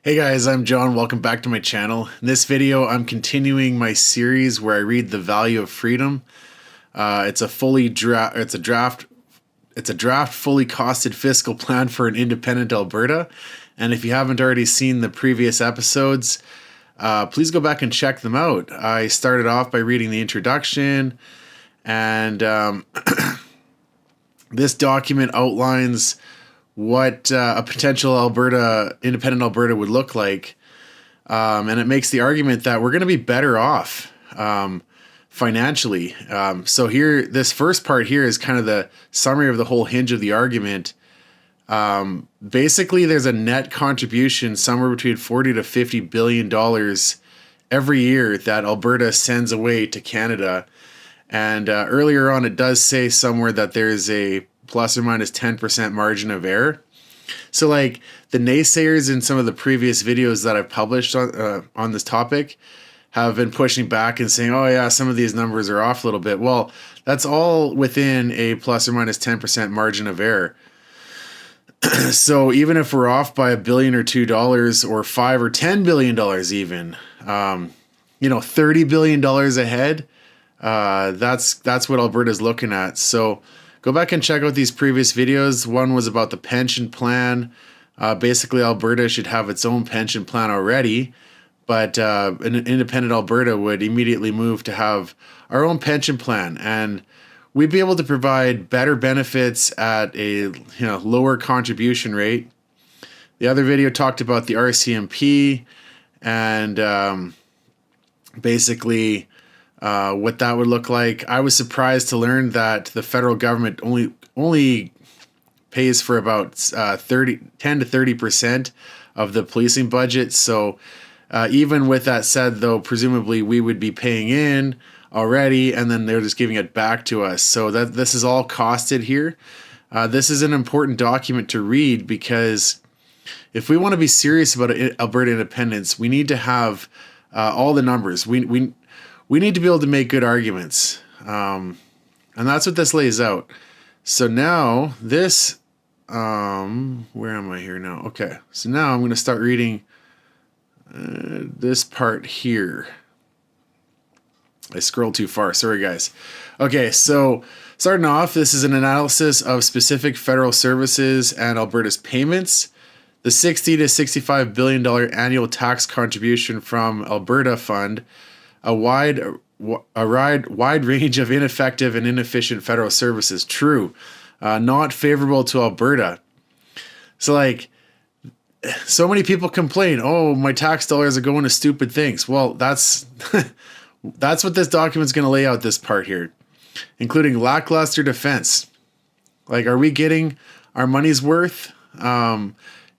Hey guys, I'm John. Welcome back to my channel. In this video, I'm continuing my series where I read The Value of Freedom. It's a draft fully costed fiscal plan for an independent Alberta. And if you haven't already seen the previous episodes, please go back and check them out. I started off by reading the introduction, and this document outlines what a potential independent Alberta would look like. And it makes the argument that we're going to be better off financially. So here, this first part here is kind of the summary of the whole hinge of the argument. Basically, there's a net contribution somewhere between $40 to $50 billion every year that Alberta sends away to Canada. And earlier on, it does say somewhere that there's a plus or minus 10% margin of error. So like the naysayers in some of the previous videos that I've published on this topic have been pushing back and saying, oh yeah, some of these numbers are off a little bit. Well, that's all within a plus or minus 10% margin of error. So even if we're off by $1 billion or $2 or $5 or $10 billion even, $30 billion ahead, that's what Alberta's looking at. So go back and check out these previous videos. One was about the pension plan. Basically, Alberta should have its own pension plan already, but an independent Alberta would immediately move to have our own pension plan, and we'd be able to provide better benefits at a lower contribution rate. The other video talked about the RCMP and basically what that would look like. I was surprised to learn that the federal government only pays for about 10 to 30% of the policing budget. So even with that said, though, presumably we would be paying in already, and then they're just giving it back to us. So that this is all costed here. This is an important document to read because if we want to be serious about Alberta independence, we need to have all the numbers. We need to be able to make good arguments. And that's what this lays out. So now this, where am I here now? Okay. So now I'm going to start reading this part here. I scrolled too far. Sorry, guys. Okay. So starting off, this is an analysis of specific federal services and Alberta's payments. The $60 to $65 billion annual tax contribution from Alberta Fund, a wide range of ineffective and inefficient federal services. True. Not favorable to Alberta. So so many people complain, oh, my tax dollars are going to stupid things. Well, that's that's what this document's going to lay out, this part here, including lackluster defense. Are we getting our money's worth? Do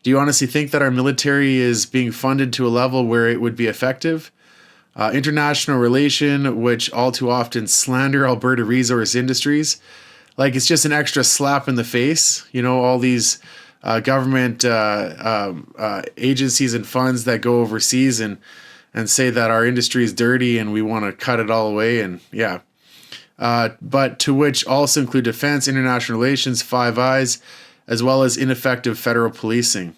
you honestly think that our military is being funded to a level where it would be effective? International relation, which all too often slander Alberta resource industries. It's just an extra slap in the face. All these government agencies and funds that go overseas and say that our industry is dirty and we want to cut it all away. And yeah. But to which also include defense, international relations, Five Eyes, as well as ineffective federal policing.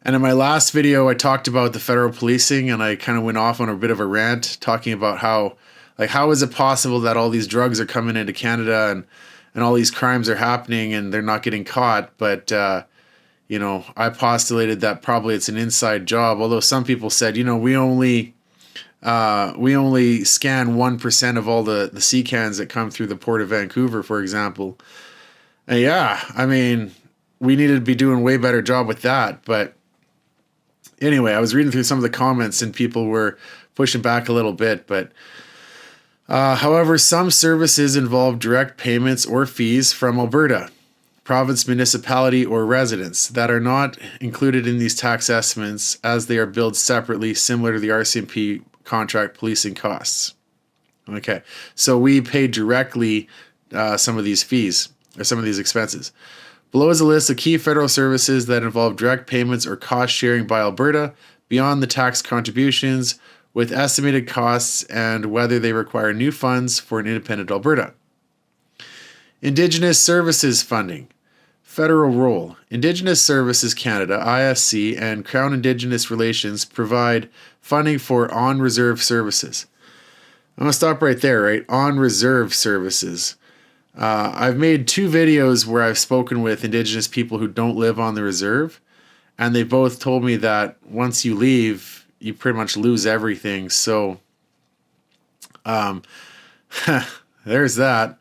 And in my last video, I talked about the federal policing, and I kind of went off on a bit of a rant talking about how is it possible that all these drugs are coming into Canada and all these crimes are happening and they're not getting caught. But, I postulated that probably it's an inside job. Although some people said, we only scan 1% of all the sea cans that come through the Port of Vancouver, for example. And yeah, I mean, we needed to be doing a way better job with that. But anyway, I was reading through some of the comments and people were pushing back a little bit. But however, some services involve direct payments or fees from Alberta, province, municipality, or residents that are not included in these tax estimates as they are billed separately, similar to the RCMP contract policing costs. Okay, so we pay directly some of these fees or some of these expenses. Below is a list of key federal services that involve direct payments or cost sharing by Alberta beyond the tax contributions, with estimated costs and whether they require new funds for an independent Alberta. Indigenous services funding. Federal role. Indigenous Services Canada, ISC, and Crown Indigenous Relations provide funding for on-reserve services. I'm going to stop right there, right? On-reserve services. I've made 2 videos where I've spoken with Indigenous people who don't live on the reserve, and they both told me that once you leave, you pretty much lose everything. So, there's that.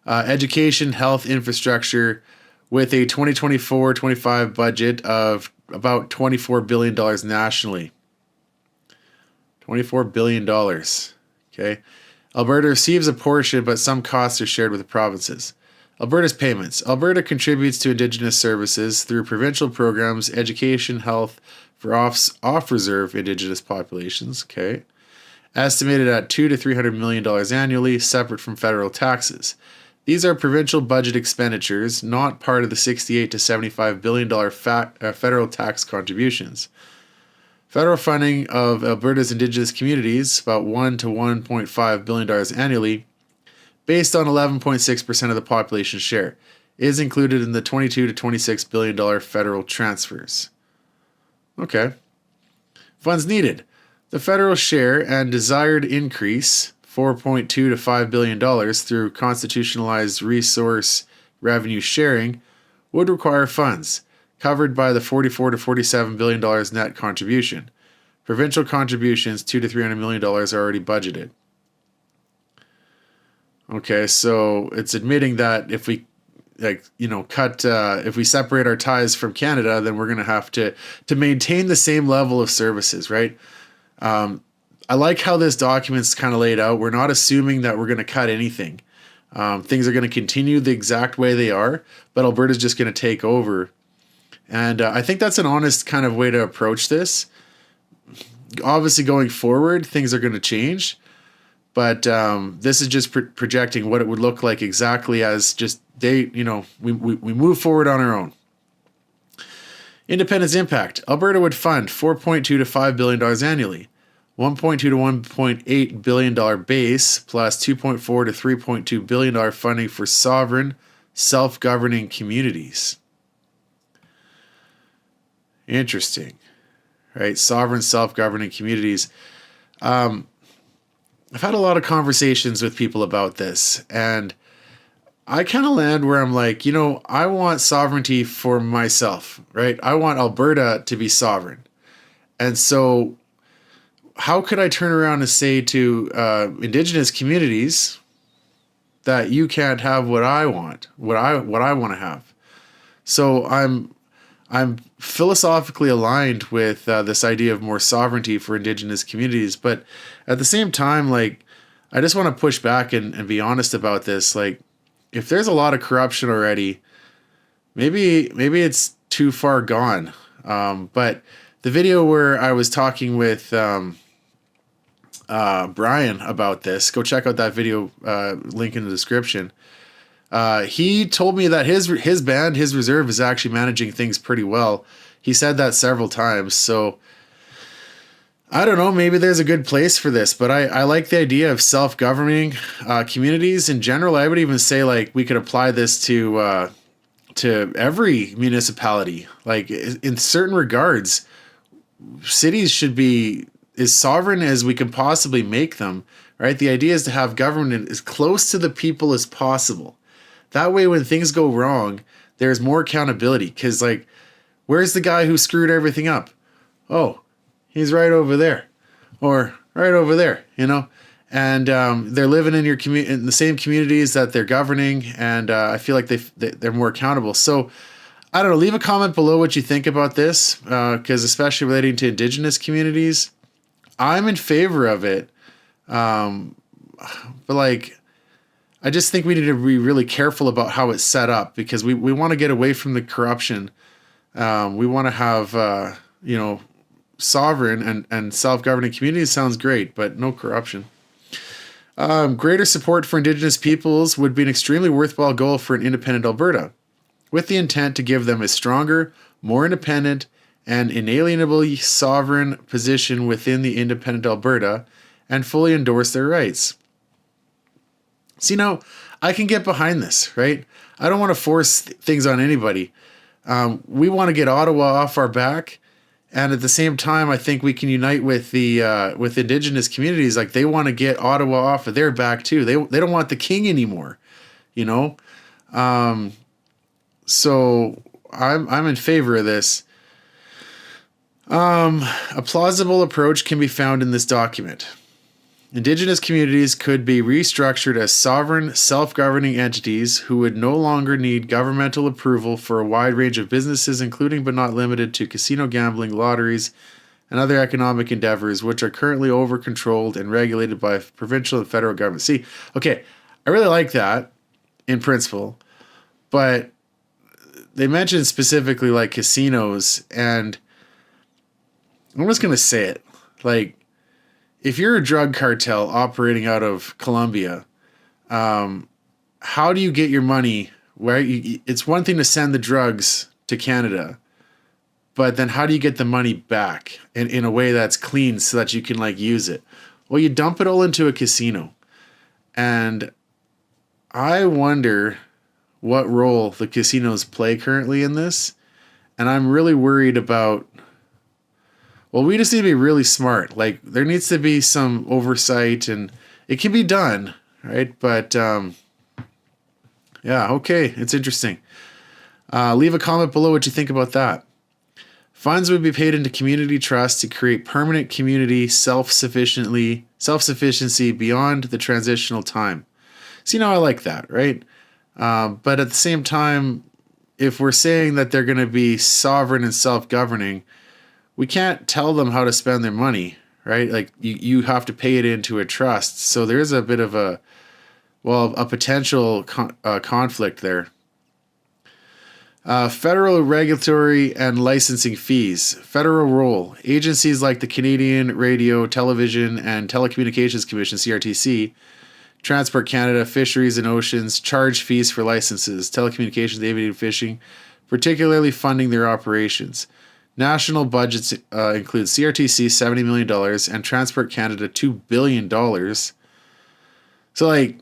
Education, health, infrastructure, with a 2024-25 budget of about $24 billion nationally. $24 billion. Okay. Alberta receives a portion, but some costs are shared with the provinces. Alberta's payments. Alberta contributes to Indigenous services through provincial programs, education, health for off-reserve Indigenous populations. Okay. Estimated at $200 to $300 million annually, separate from federal taxes. These are provincial budget expenditures, not part of the $68 to $75 billion federal tax contributions. Federal funding of Alberta's Indigenous communities, about $1 to $1.5 billion annually, based on 11.6% of the population share, is included in the $22 to $26 billion federal transfers. Okay. Funds needed. The federal share and desired increase, $4.2 to $5 billion through constitutionalized resource revenue sharing, would require funds, covered by the $44 to $47 billion net contribution. Provincial contributions, $200 to $300 million, are already budgeted. Okay, so it's admitting that if we if we separate our ties from Canada, then we're going to have to maintain the same level of services, right? I like how this document's kind of laid out. We're not assuming that we're going to cut anything. Things are going to continue the exact way they are, but Alberta's just going to take over. And I think that's an honest kind of way to approach this. Obviously, going forward, things are going to change. But this is just projecting what it would look like exactly as just we move forward on our own. Independence impact. Alberta would fund $4.2 to $5 billion annually. $1.2 to $1.8 billion base plus $2.4 to $3.2 billion funding for sovereign, self-governing communities. Interesting, right? Sovereign, self-governing communities. I've had a lot of conversations with people about this, and I kind of land where I'm like, I want sovereignty for myself, right? I want Alberta to be sovereign. And so how could I turn around and say to Indigenous communities that you can't have what I want, what I want to have? So I'm philosophically aligned with this idea of more sovereignty for Indigenous communities, but at the same time, like, I just want to push back and be honest about this. Like, if there's a lot of corruption already, maybe it's too far gone. But the video where I was talking with Brian about this, go check out that video, link in the description. He told me that his band, his reserve, is actually managing things pretty well. He said that several times. So I don't know, maybe there's a good place for this, but I like the idea of self-governing communities in general. I would even say, like, we could apply this to every municipality. Like, in certain regards, cities should be as sovereign as we can possibly make them, right? The idea is to have government as close to the people as possible. That way, when things go wrong, there's more accountability. Because, like, where's the guy who screwed everything up? Oh, he's right over there, or right over there, And they're living in in the same communities that they're governing, and I feel like they're more accountable. So, I don't know. Leave a comment below what you think about this, because especially relating to Indigenous communities, I'm in favor of it. But like, I just think we need to be really careful about how it's set up, because we want to get away from the corruption. We want to have, sovereign and self-governing communities. Sounds great, but no corruption. Greater support for Indigenous peoples would be an extremely worthwhile goal for an independent Alberta, with the intent to give them a stronger, more independent, and inalienably sovereign position within the independent Alberta and fully endorse their rights. So, I can get behind this, right? I don't want to force things on anybody. We want to get Ottawa off our back. And at the same time, I think we can unite with the with Indigenous communities. Like they want to get Ottawa off of their back too. They don't want the king anymore, you know. So I'm in favor of this. A plausible approach can be found in this document. Indigenous communities could be restructured as sovereign, self-governing entities who would no longer need governmental approval for a wide range of businesses, including but not limited to casino gambling, lotteries, and other economic endeavors, which are currently over-controlled and regulated by provincial and federal government. See, okay, I really like that in principle, but they mentioned specifically like casinos, and I'm just going to say it, like, if you're a drug cartel operating out of Colombia, how do you get your money? It's one thing to send the drugs to Canada, but then how do you get the money back in a way that's clean so that you can like use it? Well, you dump it all into a casino. And I wonder what role the casinos play currently in this. And I'm really worried about, well, we just need to be really smart. Like, there needs to be some oversight, and it can be done, right? But, yeah, okay, it's interesting. Leave a comment below what you think about that. Funds would be paid into community trust to create permanent community self-sufficiency beyond the transitional time. So, I like that, right? But at the same time, if we're saying that they're going to be sovereign and self-governing, we can't tell them how to spend their money, right? Like you have to pay it into a trust. So there's a bit of a potential conflict there. Federal regulatory and licensing fees. Federal role. Agencies like the Canadian Radio, Television, and Telecommunications Commission, CRTC, Transport Canada, Fisheries and Oceans, charge fees for licenses, telecommunications, aviation, fishing, particularly funding their operations. National budgets include CRTC $70 million and Transport Canada $2 billion. So, like,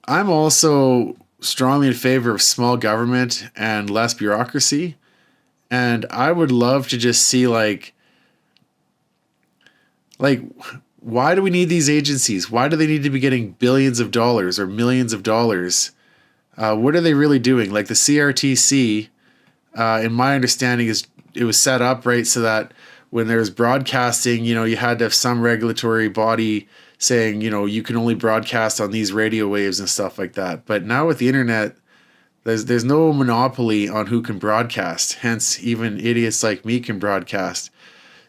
I'm also strongly in favor of small government and less bureaucracy. And I would love to just see, like, why do we need these agencies? Why do they need to be getting billions of dollars or millions of dollars? What are they really doing? Like the CRTC, in my understanding, it was set up, right, so that when there was broadcasting, you had to have some regulatory body saying, you can only broadcast on these radio waves and stuff like that. But now with the internet, there's no monopoly on who can broadcast. Hence, even idiots like me can broadcast.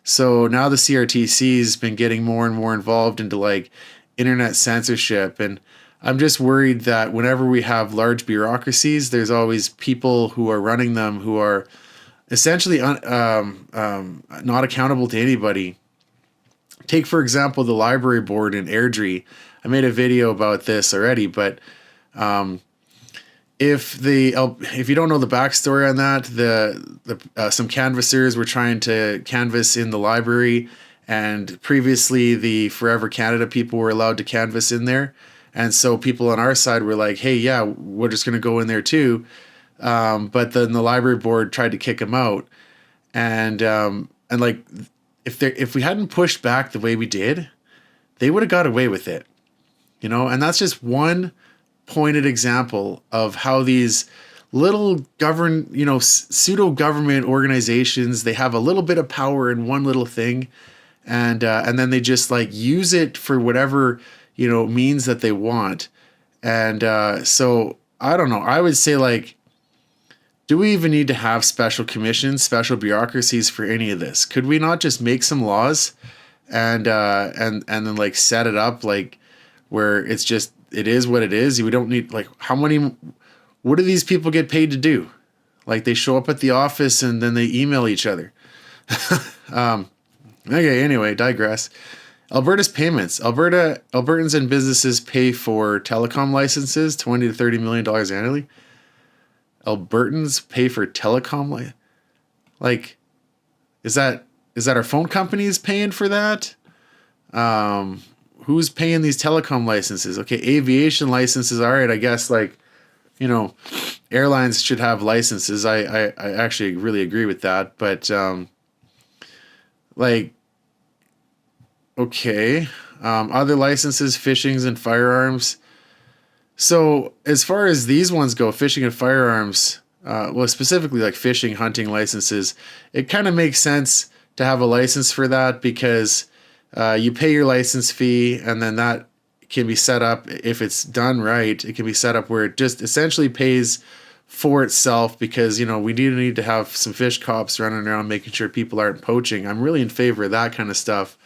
So now the CRTC's been getting more and more involved into like internet censorship. And I'm just worried that whenever we have large bureaucracies, there's always people who are running them who are essentially not accountable to anybody. Take, for example, the library board in Airdrie. I made a video about this already, but if you don't know the backstory on that, some canvassers were trying to canvass in the library, and previously the Forever Canada people were allowed to canvass in there, and so people on our side were like, "Hey, yeah, we're just going to go in there too." But then the library board tried to kick him out, and like if we hadn't pushed back the way we did, they would have got away with it, And that's just one pointed example of how these little pseudo government organizations, they have a little bit of power in one little thing, and then they just like use it for whatever means that they want, and so I don't know. I would say like, do we even need to have special commissions, special bureaucracies for any of this? Could we not just make some laws and then like set it up like where it is what it is? We don't need like what do these people get paid to do? Like they show up at the office and then they email each other. Okay, anyway, digress. Alberta's payments. Albertans and businesses pay for telecom licenses, $20 to $30 million annually. Albertans pay for telecom like is that our phone companies paying for that? Who's paying these telecom licenses? Okay, aviation licenses, all right, I guess like airlines should have licenses. I actually really agree with that. But like, okay, other licenses, fishings and firearms. So as far as these ones go, fishing and firearms, well, specifically like fishing, hunting licenses, it kind of makes sense to have a license for that because you pay your license fee and then that can be set up, if it's done right, it can be set up where it just essentially pays for itself because, we do need to have some fish cops running around making sure people aren't poaching. I'm really in favor of that kind of stuff.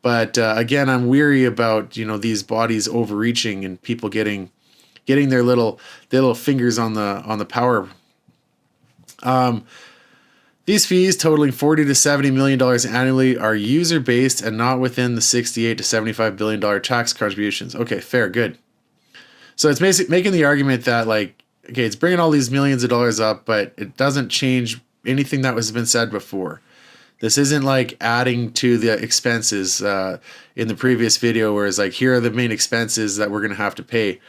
But again, I'm weary about, these bodies overreaching and people getting their little fingers on the power. These fees totaling $40 to $70 million annually are user-based and not within the $68 to $75 billion tax contributions. Okay, fair, good. So it's basically making the argument that, like, okay, it's bringing all these millions of dollars up, but it doesn't change anything that was been said before. This isn't like adding to the expenses in the previous video where it's like, here are the main expenses that we're going to have to pay.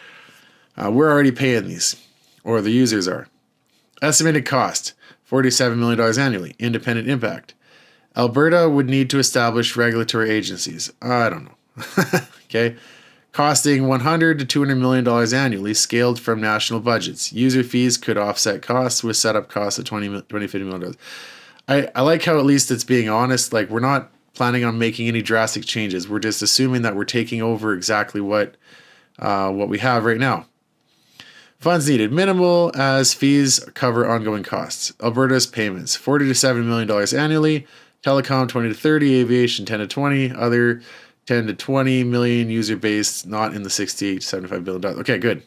We're already paying these, or the users are. Estimated cost. $47 million annually. Independent impact. Alberta would need to establish regulatory agencies. I don't know. Okay. Costing $100 to $200 million annually, scaled from national budgets. User fees could offset costs with setup costs of $50 million. I like how at least it's being honest. Like, we're not planning on making any drastic changes. We're just assuming that we're taking over exactly what we have right now. Funds needed. Minimal, as fees cover ongoing costs. Alberta's payments. $40 to $70 million annually. Telecom, 20 to 30. Aviation, 10 to 20. Other, 10 to 20 million. User-based, not in the $68 to $75 billion. Okay, good.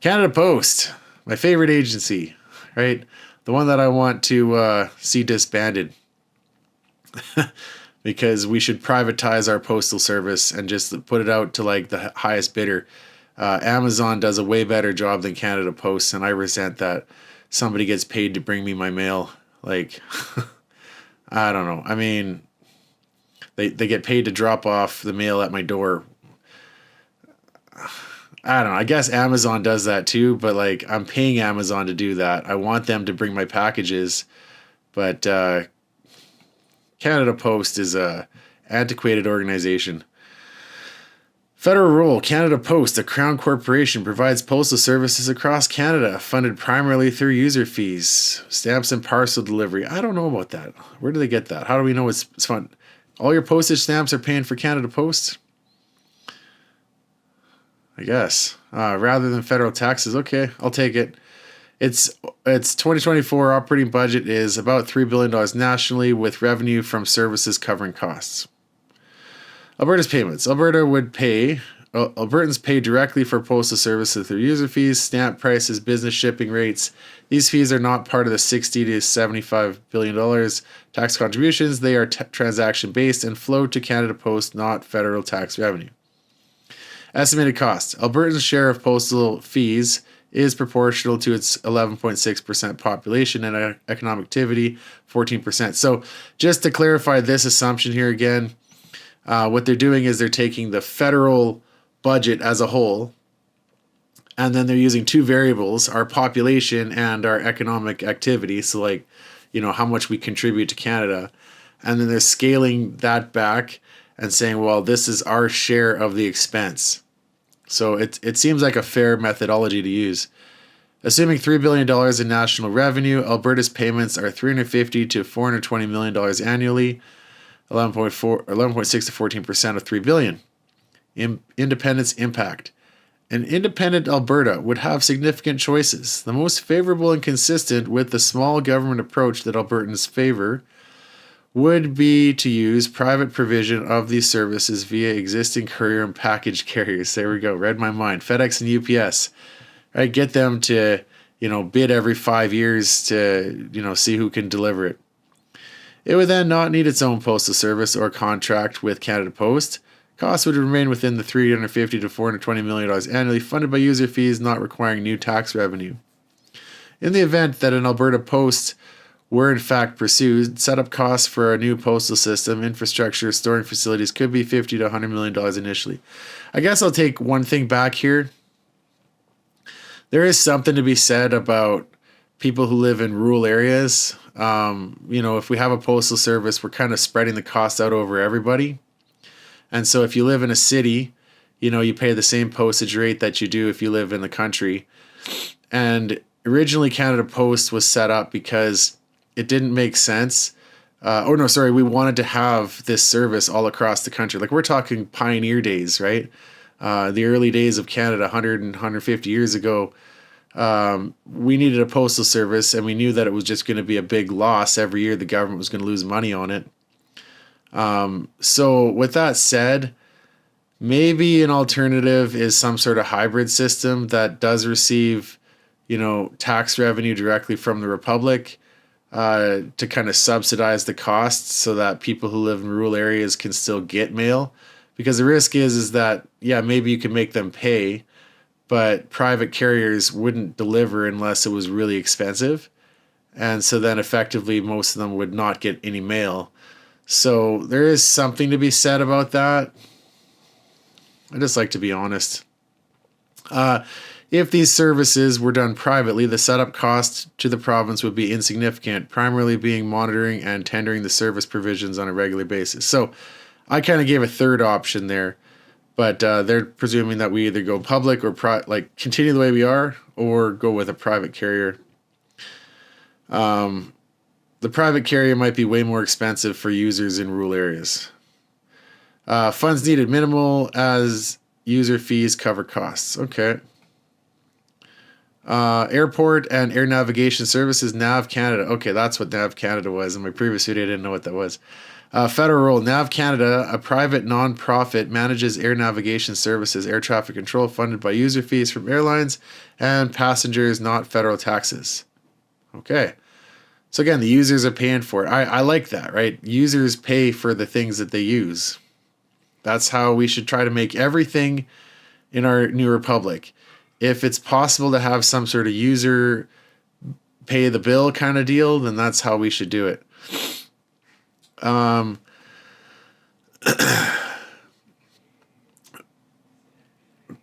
Canada Post. My favorite agency, right? The one that I want to see disbanded. Because we should privatize our postal service and just put it out to like the highest bidder. Amazon does a way better job than Canada Post, and I resent that somebody gets paid to bring me my mail. Like, I don't know. I mean, they get paid to drop off the mail at my door. I don't know. I guess Amazon does that too, but like, I'm paying Amazon to do that. I want them to bring my packages, but Canada Post is a antiquated organization. Federal role. Canada Post, a crown corporation, provides postal services across Canada, funded primarily through user fees, stamps and parcel delivery. I don't know about that. Where do they get that? How do we know it's fun? All your postage stamps are paying for Canada Post? I guess. Rather than federal taxes. Okay, I'll take it. Its 2024 operating budget is about $3 billion nationally, with revenue from services covering costs. Alberta's payments. Albertans pay directly for postal services through user fees, stamp prices, business shipping rates. These fees are not part of the $60 to $75 billion tax contributions. They are transaction-based and flow to Canada Post, not federal tax revenue. Estimated cost. Alberta's share of postal fees is proportional to its 11.6% population and economic activity, 14%. So just to clarify this assumption here again, what they're doing is they're taking the federal budget as a whole, and then they're using two variables, our population and our economic activity. So like, how much we contribute to Canada. And then they're scaling that back and saying, well, this is our share of the expense. So it seems like a fair methodology to use. Assuming $3 billion in national revenue, Alberta's payments are $350 to $420 million annually. 11.6 to 14% of $3 billion. Independence impact. An independent Alberta would have significant choices. The most favorable and consistent with the small government approach that Albertans favor would be to use private provision of these services via existing courier and package carriers. There we go. Read my mind. FedEx and UPS. Right, get them to, bid every 5 years to, see who can deliver it. It would then not need its own postal service or contract with Canada Post. Costs would remain within the $350 to $420 million annually, funded by user fees, not requiring new tax revenue. In the event that an Alberta Post were in fact pursued, setup costs for a new postal system, infrastructure, storing facilities could be $50 to $100 million initially. I guess I'll take one thing back here. there is something to be said about people who live in rural areas. If we have a postal service, we're kind of spreading the cost out over everybody. And so if you live in a city, you pay the same postage rate that you do if you live in the country. And originally Canada Post was set up because it didn't make sense. We wanted to have this service all across the country. Like, we're talking pioneer days, right? The early days of Canada, 100 and 150 years ago. We needed a postal service, and we knew that it was just going to be a big loss every year. The government was going to lose money on it. So with that said, maybe an alternative is some sort of hybrid system that does receive, tax revenue directly from the Republic, to kind of subsidize the costs so that people who live in rural areas can still get mail. Because the risk is that, maybe you can make them pay, but private carriers wouldn't deliver unless it was really expensive. And so then effectively most of them would not get any mail. So there is something to be said about that. I just like to be honest. If these services were done privately, the setup cost to the province would be insignificant, primarily being monitoring and tendering the service provisions on a regular basis. So I kind of gave a third option there, but they're presuming that we either go public or continue the way we are, or go with a private carrier. The private carrier might be way more expensive for users in rural areas. Funds needed minimal as user fees cover costs. Okay. Airport and Air Navigation Services, Nav Canada. Okay, that's what Nav Canada was. In my previous video, I didn't know what that was. Federal role. Nav Canada, a private non-profit, manages air navigation services, air traffic control, funded by user fees from airlines and passengers, not federal taxes. Okay. So again, the users are paying for it. I like that, right? Users pay for the things that they use. That's how we should try to make everything in our new republic. If it's possible to have some sort of user pay the bill kind of deal, then that's how we should do it.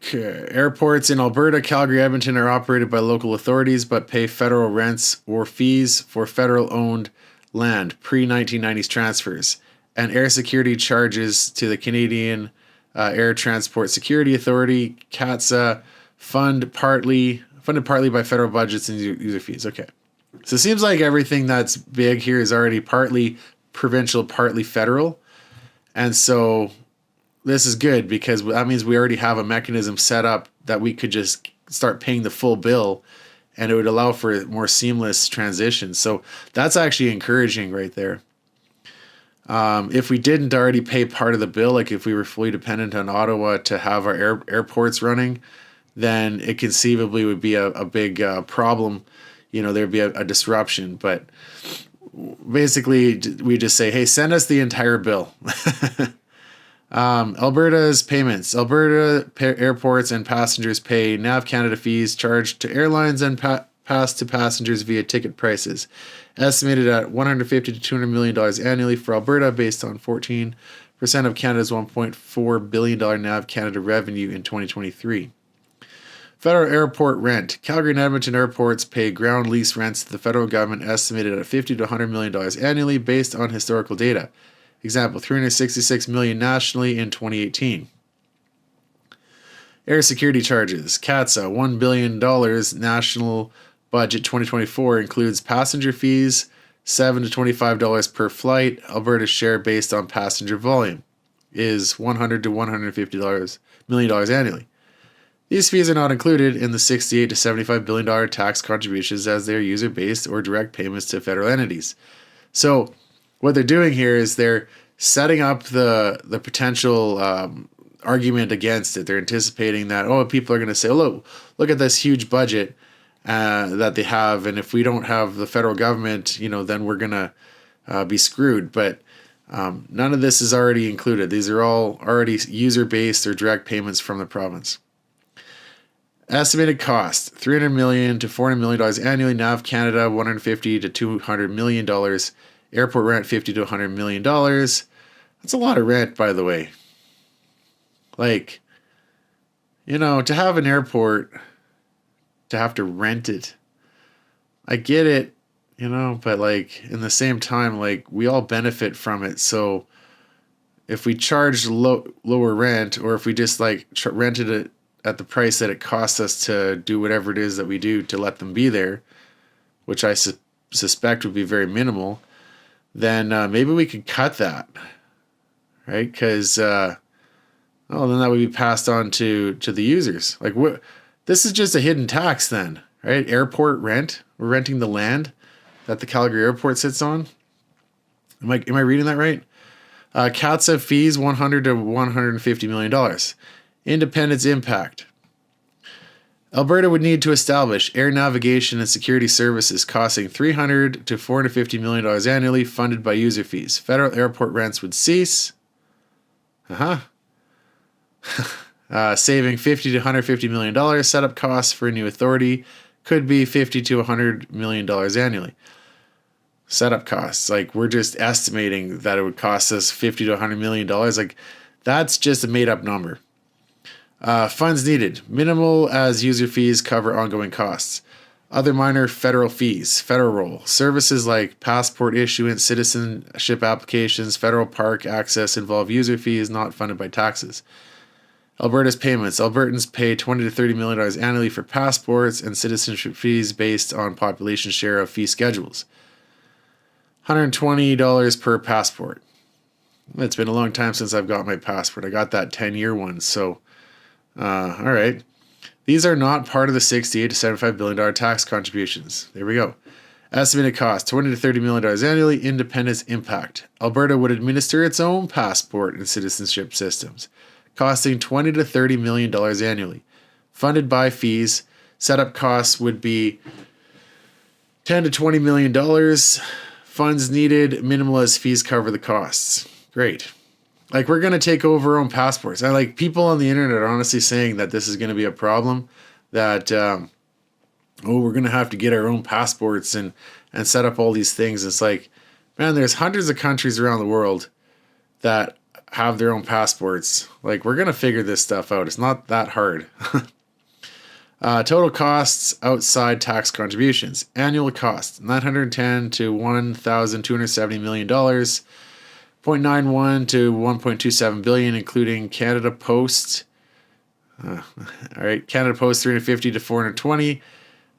Okay. Airports in Alberta, Calgary, Edmonton are operated by local authorities but pay federal rents or fees for federal-owned land, pre-1990s transfers, and air security charges to the Canadian Air Transport Security Authority, CATSA, funded partly by federal budgets and user fees. Okay. So it seems like everything that's big here is already partly provincial, partly federal. And so this is good because that means we already have a mechanism set up that we could just start paying the full bill, and it would allow for a more seamless transition. So that's actually encouraging right there. If we didn't already pay part of the bill, like if we were fully dependent on Ottawa to have our airports running, then it conceivably would be a big problem. There'd be a disruption. But basically, we just say, hey, send us the entire bill. Alberta's payments. Alberta airports and passengers pay Nav Canada fees charged to airlines and pass to passengers via ticket prices, estimated at $150 to $200 million annually for Alberta, based on 14% of Canada's $1.4 billion Nav Canada revenue in 2023. Federal airport rent. Calgary and Edmonton airports pay ground lease rents to the federal government, estimated at $50 to $100 million annually, based on historical data. Example, $366 million nationally in 2018. Air security charges. CATSA, $1 billion national budget 2024 includes passenger fees, $7 to $25 per flight. Alberta's share, based on passenger volume, is $100 to $150 million annually. These fees are not included in the $68 to $75 billion tax contributions, as they are user-based or direct payments to federal entities. So what they're doing here is they're setting up the potential argument against it. They're anticipating that, people are going to say, look at this huge budget that they have, and if we don't have the federal government, then we're going to be screwed. But none of this is already included. These are all already user-based or direct payments from the province. Estimated cost, $300 million to $400 million annually. Nav Canada, $150 to $200 million. Airport rent, $50 to $100 million. That's a lot of rent, by the way. To have an airport to have to rent it. I get it, but like in the same time, like we all benefit from it. So if we charge lower rent, or if we just like rented it at the price that it costs us to do whatever it is that we do to let them be there, which I suspect would be very minimal, then maybe we could cut that, right? Because then that would be passed on to the users. Like what? This is just a hidden tax then, right? Airport rent. We're renting the land that the Calgary Airport sits on. Am I reading that right? CATSA fees $100 to $150 million. Independence impact. Alberta would need to establish air navigation and security services costing $300 to $450 million annually, funded by user fees. Federal airport rents would cease. Saving $50 to $150 million. Setup costs for a new authority could be $50 to $100 million annually. Setup costs, like we're just estimating that it would cost us $50 to $100 million. Like that's just a made up number. Funds needed. Minimal as user fees cover ongoing costs. Other minor federal fees. Federal role. Services like passport issuance, citizenship applications, federal park access involve user fees not funded by taxes. Alberta's payments. Albertans pay $20 to $30 million annually for passports and citizenship fees based on population share of fee schedules. $120 per passport. It's been a long time since I've got my passport. I got that 10-year one, so all right. These are not part of the $68 to $75 billion tax contributions. There we go. Estimated cost, $20 to $30 million annually. Independence impact. Alberta would administer its own passport and citizenship systems, costing $20 to $30 million annually. Funded by fees. Setup costs would be $10 to $20 million. Funds needed. Minimal as fees cover the costs. Great. Like we're going to take over our own passports. I like people on the internet are honestly saying that this is going to be a problem, that we're going to have to get our own passports and set up all these things. It's like, man, there's hundreds of countries around the world that have their own passports. Like we're going to figure this stuff out. It's not that hard. Total costs outside tax contributions. Annual cost, $910 to $1,270 million. $0.91 to $1.27 billion, including Canada Post. All right, Canada Post $350 to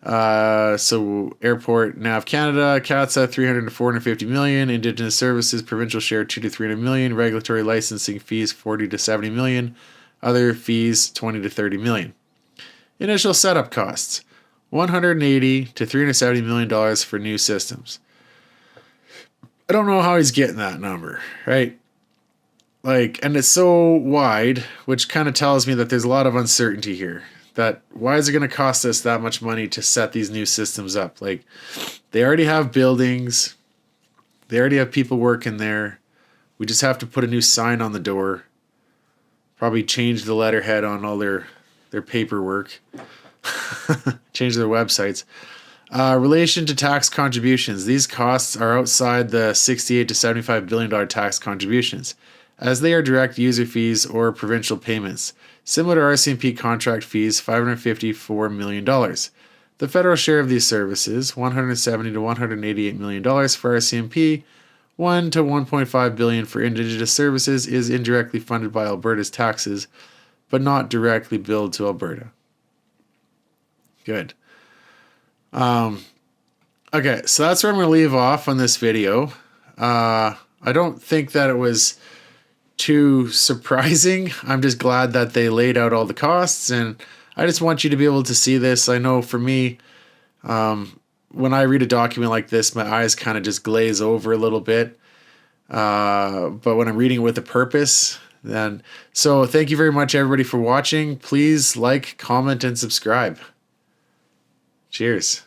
$420. So Airport Nav Canada, CATSA $300 to $450 million. Indigenous Services provincial share $2 to $300 million. Regulatory licensing fees $40 to $70 million. Other fees $20 to $30 million. Initial setup costs $180 to $370 million for new systems. I don't know how he's getting that number, right? Like, and it's so wide, which kind of tells me that there's a lot of uncertainty here. That why is it going to cost us that much money to set these new systems up? Like, they already have buildings. They already have people working there. We just have to put a new sign on the door. Probably change the letterhead on all their paperwork. Change their websites. Relation to tax contributions. These costs are outside the $68 to $75 billion tax contributions, as they are direct user fees or provincial payments, similar to RCMP contract fees, $554 million. The federal share of these services, $170 to $188 million for RCMP, $1 to $1.5 billion for Indigenous services, is indirectly funded by Alberta's taxes, but not directly billed to Alberta. Good. Okay, so that's where I'm going to leave off on this video. I don't think that it was too surprising. I'm just glad that they laid out all the costs, and I just want you to be able to see this. I know for me, when I read a document like this, my eyes kind of just glaze over a little bit. But when I'm reading it with a purpose, then so thank you very much, everybody, for watching. Please like, comment, and subscribe. Cheers.